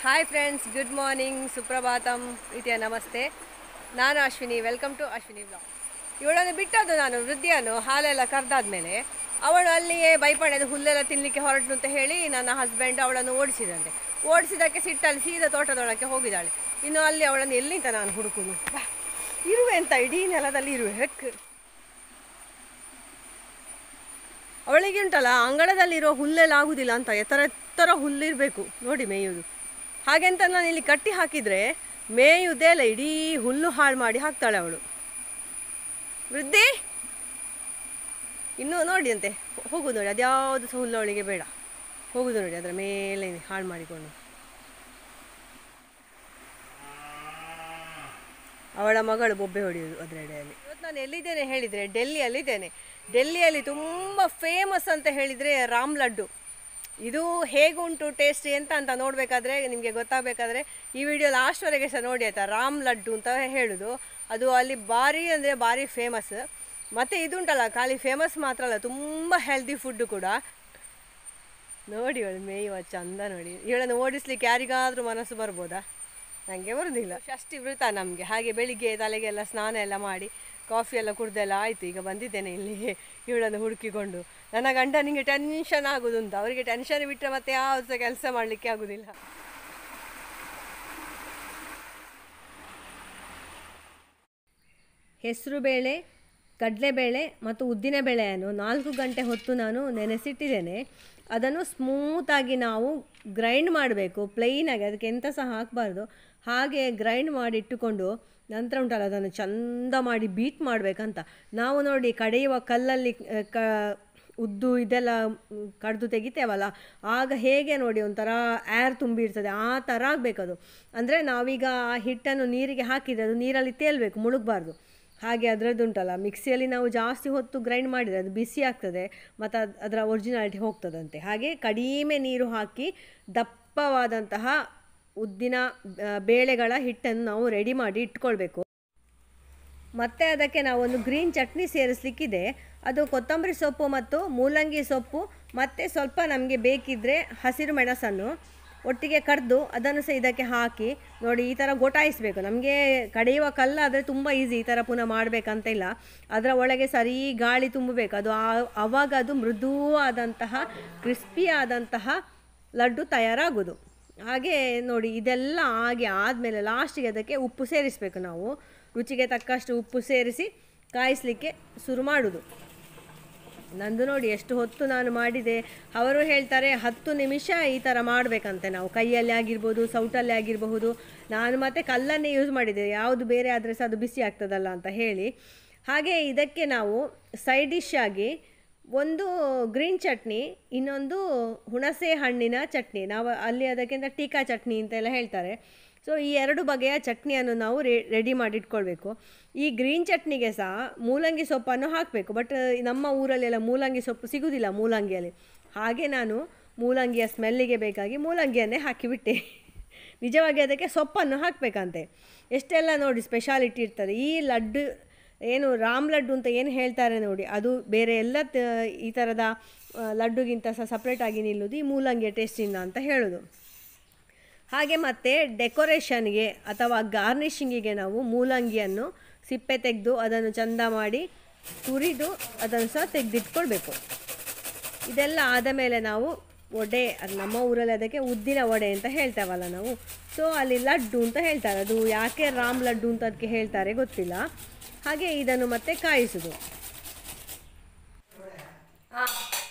Hi friends, good morning, ಸುಪ್ರಭಾತಂ, ಪ್ರೀತಿಯ ನಮಸ್ತೆ. ನಾನು Ashwini. Welcome to Ashwini vlog. ಇವಳನ್ನು ಬಿಟ್ಟದ್ದು ನಾನು ವೃದ್ಧಿಯನ್ನು ಹಾಲೆಲ್ಲ ಕರೆದಾದ್ಮೇಲೆ ಅವಳು ಅಲ್ಲಿಯೇ ಬೈಪಣೆದು ಹುಲ್ಲೆಲ್ಲ ತಿನ್ನಲಿಕ್ಕೆ ಹೊರಟು ಅಂತ ಹೇಳಿ ನನ್ನ ಹಸ್ಬೆಂಡ್ ಅವಳನ್ನು ಓಡಿಸಿದಂತೆ. ಓಡಿಸಿದ್ದಕ್ಕೆ ಸಿಟ್ಟಲ್ಲಿ ಸೀದಾ ತೋಟದೊಳಕ್ಕೆ ಹೋಗಿದ್ದಾಳೆ. ಇನ್ನು ಅಲ್ಲಿ ಅವಳನ್ನು ಎಲ್ಲಿಂತ ನಾನು ಹುಡುಕುದು? ಇರುವೆ ಅಂತ ಇಡೀ ನೆಲದಲ್ಲಿ ಇರುವೆ ಹೆಕ್. ಅವಳಿಗೆ ಉಂಟಲ್ಲ, ಅಂಗಳದಲ್ಲಿರೋ ಹುಲ್ಲೆಲ್ಲ ಆಗುದಿಲ್ಲ ಅಂತ ಎತ್ತರ ಎತ್ತರ ಹುಲ್ಲಿರಬೇಕು ನೋಡಿ ಮೇಯುವುದು. ಹಾಗೆಂತ ನಾನು ಇಲ್ಲಿ ಕಟ್ಟಿ ಹಾಕಿದರೆ ಮೇಯುವುದೇ ಇಲ್ಲ, ಇಡೀ ಹುಲ್ಲು ಹಾಳು ಮಾಡಿ ಹಾಕ್ತಾಳೆ ಅವಳು. ವೃದ್ಧಿ ಇನ್ನೂ ನೋಡಿ ಅಂತೆ ಹೋಗುದು ನೋಡಿ, ಅದ್ಯಾವುದು ಸಹ ಹುಲ್ಲು ಅವಳಿಗೆ ಬೇಡ. ಹೋಗುದು ನೋಡಿ ಅದರ ಮೇಲೆ ಹಾಳು ಮಾಡಿಕೊಂಡು. ಅವಳ ಮಗಳು ಬೊಬ್ಬೆ ಹೊಡೆಯುವುದು ಅದರ ಎಡೆಯಲ್ಲಿ. ಇವತ್ತು ನಾನು ಎಲ್ಲಿದ್ದೇನೆ ಹೇಳಿದರೆ ಡೆಲ್ಲಿಯಲ್ಲಿದ್ದೇನೆ. ಡೆಲ್ಲಿಯಲ್ಲಿ ತುಂಬ ಫೇಮಸ್ ಅಂತ ಹೇಳಿದರೆ ರಾಮ್ ಲಡ್ಡು. ಇದು ಹೇಗುಂಟು ಟೇಸ್ಟ್ ಅಂತ ನೋಡಬೇಕಾದ್ರೆ, ನಿಮಗೆ ಗೊತ್ತಾಗಬೇಕಾದ್ರೆ ಈ ವಿಡಿಯೋ ಲಾಸ್ಟ್ವರೆಗೆ ಸಹ ನೋಡಿ ಆಯಿತಾ. ರಾಮ್ ಲಡ್ಡು ಅಂತ ಹೇಳೋದು ಅದು ಅಲ್ಲಿ ಭಾರಿ ಅಂದರೆ ಭಾರಿ ಫೇಮಸ್. ಮತ್ತು ಇದುಂಟಲ್ಲ, ಖಾಲಿ ಫೇಮಸ್ ಮಾತ್ರ ಅಲ್ಲ, ತುಂಬ ಹೆಲ್ದಿ ಫುಡ್ಡು ಕೂಡ. ನೋಡಿ ಇವಳು ಮೇಯುವ ಚಂದ ನೋಡಿ. ಇವಳನ್ನು ಓಡಿಸ್ಲಿಕ್ಕೆ ಯಾರಿಗಾದರೂ ಮನಸ್ಸು ಬರ್ಬೋದಾ? ನನಗೆ ಬರೋದಿಲ್ಲ. ಷಷ್ಠಿ ವ್ರತ ನಮಗೆ. ಹಾಗೆ ಬೆಳಿಗ್ಗೆ ತಲೆಗೆಲ್ಲ ಸ್ನಾನ ಎಲ್ಲ ಮಾಡಿ ಕಾಫಿ ಎಲ್ಲ ಕುಡ್ದೆಲ್ಲ ಆಯಿತು. ಈಗ ಬಂದಿದ್ದೇನೆ ಇಲ್ಲಿ ಇವಳನ್ನು ಹುಡುಕಿಕೊಂಡು. ನನ್ನ ಗಂಡನಿಗೆ ಟೆನ್ಷನ್ ಆಗೋದು ಅಂತ. ಅವರಿಗೆ ಟೆನ್ಷನ್ ಬಿಟ್ಟರೆ ಮತ್ತೆ ಯಾವುದು ಸಹ ಕೆಲಸ ಮಾಡಲಿಕ್ಕೆ ಆಗೋದಿಲ್ಲ. ಹೆಸರುಬೇಳೆ, ಕಡಲೆಬೇಳೆ ಮತ್ತು ಉದ್ದಿನಬೇಳೆಯನ್ನು 4 ಗಂಟೆ ಹೊತ್ತು ನಾನು ನೆನೆಸಿಟ್ಟಿದ್ದೇನೆ. ಅದನ್ನು ಸ್ಮೂತಾಗಿ ನಾವು ಗ್ರೈಂಡ್ ಮಾಡಬೇಕು, ಪ್ಲೈನಾಗಿ, ಅದಕ್ಕೆ ಎಂತ ಸಹ ಹಾಕಬಾರ್ದು. ಹಾಗೆ ಗ್ರೈಂಡ್ ಮಾಡಿ ಇಟ್ಟುಕೊಂಡು ನಂತರ ಉಂಟಲ್ಲ ಅದನ್ನು ಚಂದ ಮಾಡಿ ಬೀಟ್ ಮಾಡಬೇಕಂತ. ನಾವು ನೋಡಿ ಕಡೆಯುವ ಕಲ್ಲಲ್ಲಿ ಉದ್ದು ಇದೆಲ್ಲ ಕಡ್ದು ತೆಗಿತೇವಲ್ಲ, ಆಗ ಹೇಗೆ ನೋಡಿ ಒಂಥರ ಏರ್ ತುಂಬಿರ್ತದೆ, ಆ ಥರ ಆಗಬೇಕದು. ಅಂದರೆ ನಾವೀಗ ಆ ಹಿಟ್ಟನ್ನು ನೀರಿಗೆ ಹಾಕಿದರೆ ಅದು ನೀರಲ್ಲಿ ತೇಲ್ಬೇಕು, ಮುಳುಗಬಾರ್ದು. ಹಾಗೆ ಅದರದ್ದುಂಟಲ್ಲ, ಮಿಕ್ಸಿಯಲ್ಲಿ ನಾವು ಜಾಸ್ತಿ ಹೊತ್ತು ಗ್ರೈಂಡ್ ಮಾಡಿದರೆ ಅದು ಬಿಸಿ ಆಗ್ತದೆ ಮತ್ತು ಅದರ ಒರಿಜಿನಾಲಿಟಿ ಹೋಗ್ತದಂತೆ. ಹಾಗೆ ಕಡಿಮೆ ನೀರು ಹಾಕಿ ದಪ್ಪವಾದಂತಹ ಉದ್ದಿನ ಬೇಳೆಗಳ ಹಿಟ್ಟನ್ನು ನಾವು ರೆಡಿ ಮಾಡಿ ಇಟ್ಕೊಳ್ಬೇಕು. ಮತ್ತು ಅದಕ್ಕೆ ನಾವೊಂದು ಗ್ರೀನ್ ಚಟ್ನಿ ಸೇರಿಸಲಿಕ್ಕಿದೆ. ಅದು ಕೊತ್ತಂಬರಿ ಸೊಪ್ಪು ಮತ್ತು ಮೂಲಂಗಿ ಸೊಪ್ಪು ಮತ್ತು ಸ್ವಲ್ಪ ನಮಗೆ ಬೇಕಿದ್ದರೆ ಹಸಿರು ಮೆಣಸನ್ನು ಒಟ್ಟಿಗೆ ಕಡ್ದು ಅದನ್ನು ಸಹ ಇದಕ್ಕೆ ಹಾಕಿ ನೋಡಿ ಈ ಥರ ಗೊಟಾಯಿಸಬೇಕು. ನಮಗೆ ಕಡೆಯುವ ಕಲ್ಲಾದರೆ ತುಂಬ ಈಸಿ, ಈ ಥರ ಪುನಃ ಮಾಡಬೇಕಂತ ಇಲ್ಲ. ಅದರ ಒಳಗೆ ಸರಿ ಗಾಳಿ ತುಂಬಬೇಕು. ಅದು ಆವಾಗ ಅದು ಮೃದುವಾದಂತಹ ಕ್ರಿಸ್ಪಿಯಾದಂತಹ ಲಡ್ಡು ತಯಾರಾಗೋದು. ಹಾಗೆ ನೋಡಿ ಇದೆಲ್ಲ ಹಾಗೆ ಆದಮೇಲೆ ಲಾಸ್ಟಿಗೆ ಅದಕ್ಕೆ ಉಪ್ಪು ಸೇರಿಸಬೇಕು. ನಾವು ರುಚಿಗೆ ತಕ್ಕಷ್ಟು ಉಪ್ಪು ಸೇರಿಸಿ ಕಾಯಿಸಲಿಕ್ಕೆ ಶುರು ಮಾಡೋದು. ನಂದು ನೋಡಿ ಎಷ್ಟು ಹೊತ್ತು ನಾನು ಮಾಡಿದೆ. ಅವರು ಹೇಳ್ತಾರೆ 10 ನಿಮಿಷ ಈ ಥರ ಮಾಡಬೇಕಂತೆ. ನಾವು ಕೈಯಲ್ಲಿ ಆಗಿರ್ಬೋದು, ಸೌಟಲ್ಲಿ ಆಗಿರಬಹುದು. ನಾನು ಮತ್ತು ಕಲ್ಲನ್ನೇ ಯೂಸ್ ಮಾಡಿದ್ದೆ, ಯಾವುದು ಬೇರೆ ಆದರೆ ಸಹ ಅದು ಬಿಸಿ ಆಗ್ತದಲ್ಲ ಅಂತ ಹೇಳಿ. ಹಾಗೆ ಇದಕ್ಕೆ ನಾವು ಸೈಡ್ ಡಿಶ್ ಆಗಿ ಒಂದು ಗ್ರೀನ್ ಚಟ್ನಿ, ಇನ್ನೊಂದು ಹುಣಸೆ ಹಣ್ಣಿನ ಚಟ್ನಿ, ನಾವು ಅಲ್ಲಿ ಅದಕ್ಕಿಂತ ಟೀಕಾ ಚಟ್ನಿ ಅಂತೆಲ್ಲ ಹೇಳ್ತಾರೆ. ಸೊ ಈ 2 ಬಗೆಯ ಚಟ್ನಿಯನ್ನು ನಾವು ರೆಡಿ ಮಾಡಿಟ್ಕೊಳ್ಬೇಕು. ಈ ಗ್ರೀನ್ ಚಟ್ನಿಗೆ ಸಹ ಮೂಲಂಗಿ ಸೊಪ್ಪನ್ನು ಹಾಕಬೇಕು. ಬಟ್ ನಮ್ಮ ಊರಲ್ಲೆಲ್ಲ ಮೂಲಂಗಿ ಸೊಪ್ಪು ಸಿಗೋದಿಲ್ಲ ಮೂಲಂಗಿಯಲ್ಲಿ. ಹಾಗೆ ನಾನು ಮೂಲಂಗಿಯ ಸ್ಮೆಲ್ಲಿಗೆ ಬೇಕಾಗಿ ಮೂಲಂಗಿಯನ್ನೇ ಹಾಕಿಬಿಟ್ಟೆ. ನಿಜವಾಗಿ ಅದಕ್ಕೆ ಸೊಪ್ಪನ್ನು ಹಾಕಬೇಕಂತೆ. ಎಷ್ಟೆಲ್ಲ ನೋಡಿ ಸ್ಪೆಷಾಲಿಟಿ ಇರ್ತದೆ. ಈ ಲಡ್ಡು ಏನು ರಾಮ್ ಲಡ್ಡು ಅಂತ ಏನು ಹೇಳ್ತಾರೆ ನೋಡಿ, ಅದು ಬೇರೆ ಎಲ್ಲ ಈ ಥರದ ಲಡ್ಡುಗಿಂತ ಸಹ ಸಪ್ರೇಟಾಗಿ ನಿಲ್ಲೋದು ಈ ಮೂಲಂಗಿಯ ಟೇಸ್ಟಿಂದ ಅಂತ ಹೇಳೋದು. ಹಾಗೆ ಮತ್ತು ಡೆಕೋರೇಷನ್ಗೆ ಅಥವಾ ಗಾರ್ನಿಷಿಂಗಿಗೆ ನಾವು ಮೂಲಂಗಿಯನ್ನು ಸಿಪ್ಪೆ ತೆಗೆದು ಅದನ್ನು ಚಂದ ಮಾಡಿ ತುರಿದು ಅದನ್ನು ಸಹ ತೆಗೆದಿಟ್ಕೊಳ್ಬೇಕು. ಇದೆಲ್ಲ ಆದ ಮೇಲೆ ನಾವು ವಡೆ, ಅದು ನಮ್ಮ ಊರಲ್ಲಿ ಅದಕ್ಕೆ ಉದ್ದಿನ ವಡೆ ಅಂತ ಹೇಳ್ತೇವಲ್ಲ ನಾವು. ಸೊ ಅಲ್ಲಿ ಲಡ್ಡು ಅಂತ ಹೇಳ್ತಾರೆ. ಅದು ಯಾಕೆ ರಾಮ್ ಲಡ್ಡು ಅಂತ ಅದಕ್ಕೆ ಹೇಳ್ತಾರೆ ಗೊತ್ತಿಲ್ಲ. ಹಾಗೆ ಇದನ್ನು ಮತ್ತೆ ಕಾಯಿಸೋದು.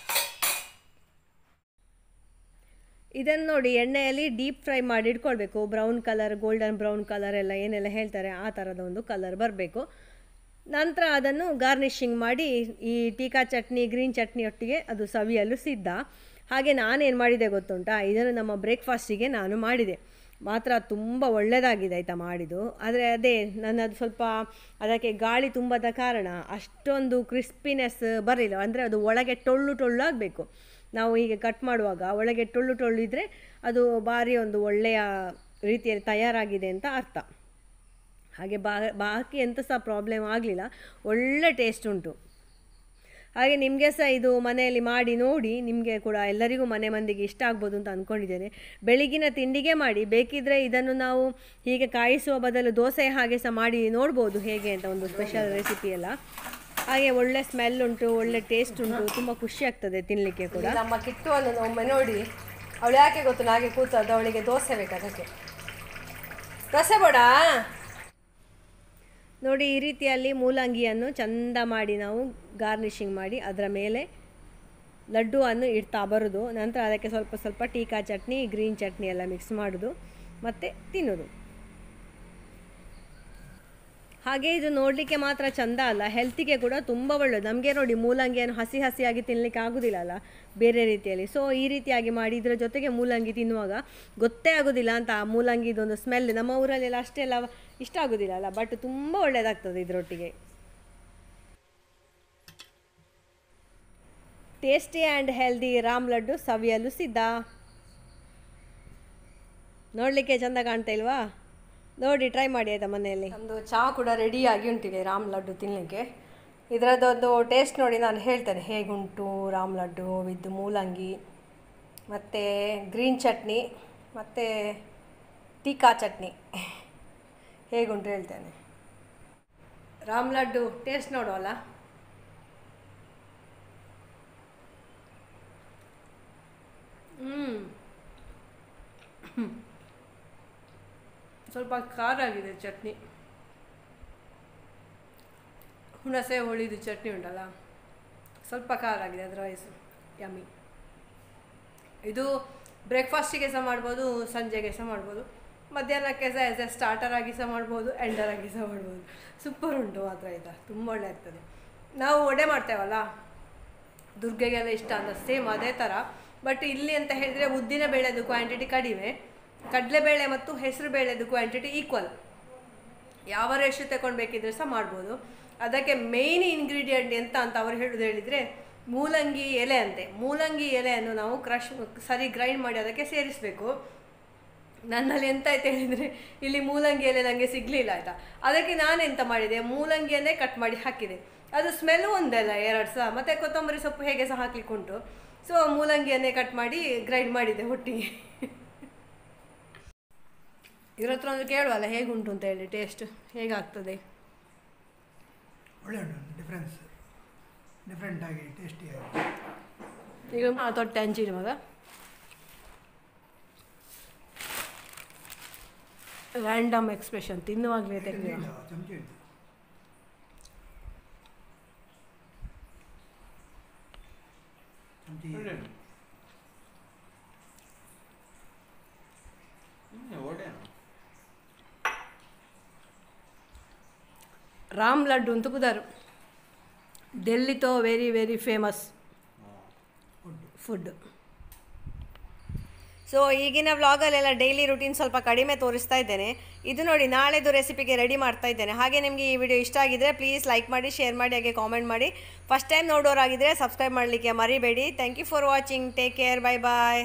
ಇದನ್ನು ನೋಡಿ ಎಣ್ಣೆಯಲ್ಲಿ ಡೀಪ್ ಫ್ರೈ ಮಾಡಿ ಇಟ್ಕೊಳ್ಬೇಕು. Brown colour, golden brown colour ಎಲ್ಲ ಏನೆಲ್ಲ ಹೇಳ್ತಾರೆ ಆ ಥರದ ಒಂದು ಕಲರ್ ಬರಬೇಕು. ನಂತರ ಅದನ್ನು ಗಾರ್ನಿಷಿಂಗ್ ಮಾಡಿ ಈ ಟೀಕಾ ಚಟ್ನಿ, ಗ್ರೀನ್ ಚಟ್ನಿ ಒಟ್ಟಿಗೆ ಅದು ಸವಿಯಲು ಸಿದ್ಧ. ಹಾಗೆ ನಾನೇನು ಮಾಡಿದೆ ಗೊತ್ತುಂಟಾ, ಇದನ್ನು ನಮ್ಮ ಬ್ರೇಕ್ಫಾಸ್ಟಿಗೆ ನಾನು ಮಾಡಿದೆ. ಮಾತ್ರ ತುಂಬ ಒಳ್ಳೆಯದಾಗಿದೆ ಆಯಿತಾ ಮಾಡಿದ್ದು. ಆದರೆ ಅದೇ ನನ್ನದು ಸ್ವಲ್ಪ ಅದಕ್ಕೆ ಗಾಳಿ ತುಂಬದ ಕಾರಣ ಅಷ್ಟೊಂದು ಕ್ರಿಸ್ಪಿನೆಸ್ ಬರಲಿಲ್ಲ. ಅಂದರೆ ಅದು ಒಳಗೆ ಟೊಳ್ಳು ಟೊಳ್ಳು ಆಗಬೇಕು. ನಾವು ಹೀಗೆ ಕಟ್ ಮಾಡುವಾಗ ಒಳಗೆ ಟೊಳ್ಳು ಟೊಳ್ಳು ಇದ್ದರೆ ಅದು ಭಾರಿ ಒಂದು ಒಳ್ಳೆಯ ರೀತಿಯಲ್ಲಿ ತಯಾರಾಗಿದೆ ಅಂತ ಅರ್ಥ. ಹಾಗೆ ಬಾಕಿ ಎಂತ ಸಹ ಪ್ರಾಬ್ಲಮ್ ಆಗಲಿಲ್ಲ, ಒಳ್ಳೆ ಟೇಸ್ಟ್ ಉಂಟು. ಹಾಗೆ ನಿಮಗೆ ಸಹ ಇದು ಮನೆಯಲ್ಲಿ ಮಾಡಿ ನೋಡಿ, ನಿಮಗೆ ಕೂಡ ಎಲ್ಲರಿಗೂ ಮನೆ ಮಂದಿಗೆ ಇಷ್ಟ ಆಗ್ಬೋದು ಅಂತ ಅಂದ್ಕೊಂಡಿದ್ದೇನೆ. ಬೆಳಿಗಿನ ತಿಂಡಿಗೆ ಮಾಡಿ, ಬೇಕಿದ್ದರೆ ಇದನ್ನು ನಾವು ಹೀಗೆ ಕಾಯಿಸುವ ಬದಲು ದೋಸೆ ಹಾಗೆ ಸಹ ಮಾಡಿ ನೋಡ್ಬೋದು ಹೇಗೆ ಅಂತ, ಒಂದು ಸ್ಪೆಷಲ್ ರೆಸಿಪಿ ಎಲ್ಲ. ಹಾಗೆ ಒಳ್ಳೆ ಸ್ಮೆಲ್ ಉಂಟು, ಒಳ್ಳೆ ಟೇಸ್ಟ್ ಉಂಟು, ತುಂಬ ಖುಷಿ ಆಗ್ತದೆ ತಿನ್ನಲಿಕ್ಕೆ ಕೂಡ. ನಮ್ಮ ಕಿಟ್ಟುವನ್ನು ಒಮ್ಮೆ ನೋಡಿ, ಅವಳು ಯಾಕೆ ಗೊತ್ತು ಹಾಗೆ ಕೂತದ್ದು, ಅವಳಿಗೆ ದೋಸೆ ಬೇಕು ಅದಕ್ಕೆ. ದೋಸೆ ಬೋಡ ನೋಡಿ, ಈ ರೀತಿಯಲ್ಲಿ ಮೂಲಂಗಿಯನ್ನು ಚಂದ ಮಾಡಿ ನಾವು ಗಾರ್ನಿಷಿಂಗ್ ಮಾಡಿ ಅದರ ಮೇಲೆ ಲಡ್ಡುವನ್ನು ಇಡ್ತಾ ಬರೋದು. ನಂತರ ಅದಕ್ಕೆ ಸ್ವಲ್ಪ ಸ್ವಲ್ಪ ಟೀಕಾ ಚಟ್ನಿ, ಗ್ರೀನ್ ಚಟ್ನಿ ಎಲ್ಲ ಮಿಕ್ಸ್ ಮಾಡೋದು ಮತ್ತು ತಿನ್ನೋದು. ಹಾಗೆ ಇದು ನೋಡಲಿಕ್ಕೆ ಮಾತ್ರ ಚಂದ ಅಲ್ಲ, ಹೆಲ್ತಿಗೆ ಕೂಡ ತುಂಬ ಒಳ್ಳೆಯದು. ನಮಗೆ ನೋಡಿ ಮೂಲಂಗಿಯನ್ನು ಹಸಿ ಹಸಿಯಾಗಿ ತಿನ್ನಲಿಕ್ಕೆ ಆಗೋದಿಲ್ಲ ಅಲ್ಲ ಬೇರೆ ರೀತಿಯಲ್ಲಿ. ಸೊ ಈ ರೀತಿಯಾಗಿ ಮಾಡಿ ಇದರ ಜೊತೆಗೆ ಮೂಲಂಗಿ ತಿನ್ನುವಾಗ ಗೊತ್ತೇ ಆಗೋದಿಲ್ಲ ಅಂತ, ಆ ಮೂಲಂಗಿದೊಂದು ಸ್ಮೆಲ್ ನಮ್ಮ ಊರಲ್ಲೆಲ್ಲ ಅಷ್ಟೆಲ್ಲ ಇಷ್ಟ ಆಗೋದಿಲ್ಲ ಅಲ್ಲ, ಬಟ್ ತುಂಬ ಒಳ್ಳೆಯದಾಗ್ತದೆ ಇದರೊಟ್ಟಿಗೆ. Tasty and healthy Ram laddu ಸವಿಯಲು ಸಿದ್ಧ. ನೋಡಲಿಕ್ಕೆ ಚೆಂದ ಕಾಣ್ತಾ ಇಲ್ವಾ? ನೋಡಿ ಟ್ರೈ ಮಾಡಿ ಆಯಿತಾ ಮನೆಯಲ್ಲಿ. ಒಂದು ಚಹಾ ಕೂಡ ರೆಡಿಯಾಗಿ ಉಂಟಿದೆ ರಾಮ್ ಲಡ್ಡು ತಿನ್ನಲಿಕ್ಕೆ. ಇದರದ್ದೊಂದು ಟೇಸ್ಟ್ ನೋಡಿ ನಾನು ಹೇಳ್ತೇನೆ ಹೇಗುಂಟು ರಾಮ್ ಲಡ್ಡು ವಿತ್ ಮೂಲಂಗಿ ಮತ್ತು ಗ್ರೀನ್ ಚಟ್ನಿ ಮತ್ತು ಟೀಕಾ ಚಟ್ನಿ ಹೇಗುಂಟು ಹೇಳ್ತೇನೆ. ರಾಮ್ ಲಡ್ಡು ಟೇಸ್ಟ್ ನೋಡುವಲ್ಲ. ಸ್ವಲ್ಪ ಖಾರ ಆಗಿದೆ ಚಟ್ನಿ, ಹುಣಸೆ ಹುಳಿದು ಚಟ್ನಿ ಉಂಟಲ್ಲ, ಸ್ವಲ್ಪ ಖಾರ ಆಗಿದೆ ಅದರ್ವೈಸು ಯಮ್ಮಿ. ಇದು ಬ್ರೇಕ್ಫಾಸ್ಟಿಗೆ ಸಹ ಮಾಡ್ಬೋದು, ಸಂಜೆಗೆ ಸಹ ಮಾಡ್ಬೋದು, ಮಧ್ಯಾಹ್ನಕ್ಕೆ ಸಹ ಆ್ಯಸ್ ಎ ಸ್ಟಾರ್ಟರ್ ಆಗಿ ಸಹ ಮಾಡ್ಬೋದು, ಎಂಡರ್ ಆಗಿ ಸಹ ಮಾಡ್ಬೋದು. ಸೂಪರ್ ಉಂಟು ಮಾತ್ರ ಆಯಿತಾ, ತುಂಬ ಒಳ್ಳೆ ಆಗ್ತದೆ. ನಾವು ವಡೆ ಮಾಡ್ತೇವಲ್ಲ ದುರ್ಗೆಗೆಲ್ಲ ಇಷ್ಟ ಅಂತ, ಸೇಮ್ ಅದೇ ಥರ. ಬಟ್ ಇಲ್ಲಿ ಅಂತ ಹೇಳಿದರೆ ಉದ್ದಿನ ಬೇಳೆದು ಕ್ವಾಂಟಿಟಿ ಕಡಿಮೆ, ಕಡಲೆಬೇಳೆ ಮತ್ತು ಹೆಸರು ಬೇಳೆದು ಕ್ವಾಂಟಿಟಿ ಈಕ್ವಲ್. ಯಾವ ರೇಷು ತಗೊಳ್ಬೇಕಿದ್ರೆ ಸಹ ಮಾಡ್ಬೋದು. ಅದಕ್ಕೆ ಮೇಯ್ನ್ ಇಂಗ್ರೀಡಿಯೆಂಟ್ ಎಂತ ಅಂತ ಅವರು ಹೇಳಿದರೆ ಮೂಲಂಗಿ ಎಲೆ ಅಂತೆ. ಮೂಲಂಗಿ ಎಲೆಯನ್ನು ನಾವು ಸರಿ ಗ್ರೈಂಡ್ ಮಾಡಿ ಅದಕ್ಕೆ ಸೇರಿಸಬೇಕು. ನನ್ನಲ್ಲಿ ಎಂತ ಆಯ್ತು ಹೇಳಿದರೆ ಇಲ್ಲಿ ಮೂಲಂಗಿ ಎಲೆ ನನಗೆ ಸಿಗಲಿಲ್ಲ ಆಯಿತಾ. ಅದಕ್ಕೆ ನಾನೆಂತ ಮಾಡಿದೆ, ಮೂಲಂಗಿಯನ್ನೇ ಕಟ್ ಮಾಡಿ ಹಾಕಿದೆ. ಅದು ಸ್ಮೆಲ್ ಒಂದಲ್ಲ ಎರಡು ಸಹ, ಮತ್ತು ಕೊತ್ತಂಬರಿ ಸೊಪ್ಪು ಹೇಗೆ ಸಹ ಹಾಕ್ಲಿಕ್ಕೆ ಉಂಟು. ಸೊ ಮೂಲಂಗಿಯನ್ನೇ ಕಟ್ ಮಾಡಿ ಗ್ರೈಂಡ್ ಮಾಡಿದೆ ಒಟ್ಟಿಗೆ. ಇದ್ರ ಹತ್ರ ಒಂದು ಕೇಳುವಲ್ಲ ಹೇಗುಂಟು ಅಂತ ಹೇಳಿ, ಟೇಸ್ಟ್ ಹೇಗಾಗ್ತದೆ. ಒಳ್ಳೆ ಉಂಟು, ಡಿಫ್ರೆಂಟ್ ಆಗಿ ಟೇಸ್ಟಿಯಾಗಿ. ಈಗ ತೊಟ್ಟೆ ಹಂಚಿಡಿ ಮಗ. ರ್ಯಾಂಡಮ್ ಎಕ್ಸ್ಪ್ರೆಷನ್ ತಿನ್ನುವಾಗಲೇ ತೆಗೆದು ಚಮಚ ಇತ್ತು. ರಾಮ್ ಲಡ್ಡು ಅಂತ ಕುದಾರು ಡೆಲ್ಲಿತೋ very very famous food. So ಈಗಿನ ವ್ಲಾಗಲ್ಲೆಲ್ಲ ಡೈಲಿ ರುಟೀನ್ ಸ್ವಲ್ಪ ಕಡಿಮೆ ತೋರಿಸ್ತಾ ಇದ್ದೇನೆ. ಇದು ನೋಡಿ ನಾಳೆದು ರೆಸಿಪಿಗೆ ರೆಡಿ ಮಾಡ್ತಾ ಇದ್ದೇನೆ. ಹಾಗೆ ನಿಮಗೆ ಈ ವಿಡಿಯೋ ಇಷ್ಟ ಆಗಿದ್ದರೆ ಪ್ಲೀಸ್ ಲೈಕ್ ಮಾಡಿ, ಶೇರ್ ಮಾಡಿ, ಹಾಗೆ ಕಾಮೆಂಟ್ ಮಾಡಿ. ಫಸ್ಟ್ ಟೈಮ್ ನೋಡೋರಾಗಿದ್ದರೆ ಸಬ್ಸ್ಕ್ರೈಬ್ ಮಾಡಲಿಕ್ಕೆ ಮರಿಬೇಡಿ. Thank you for watching. Take care. Bye bye.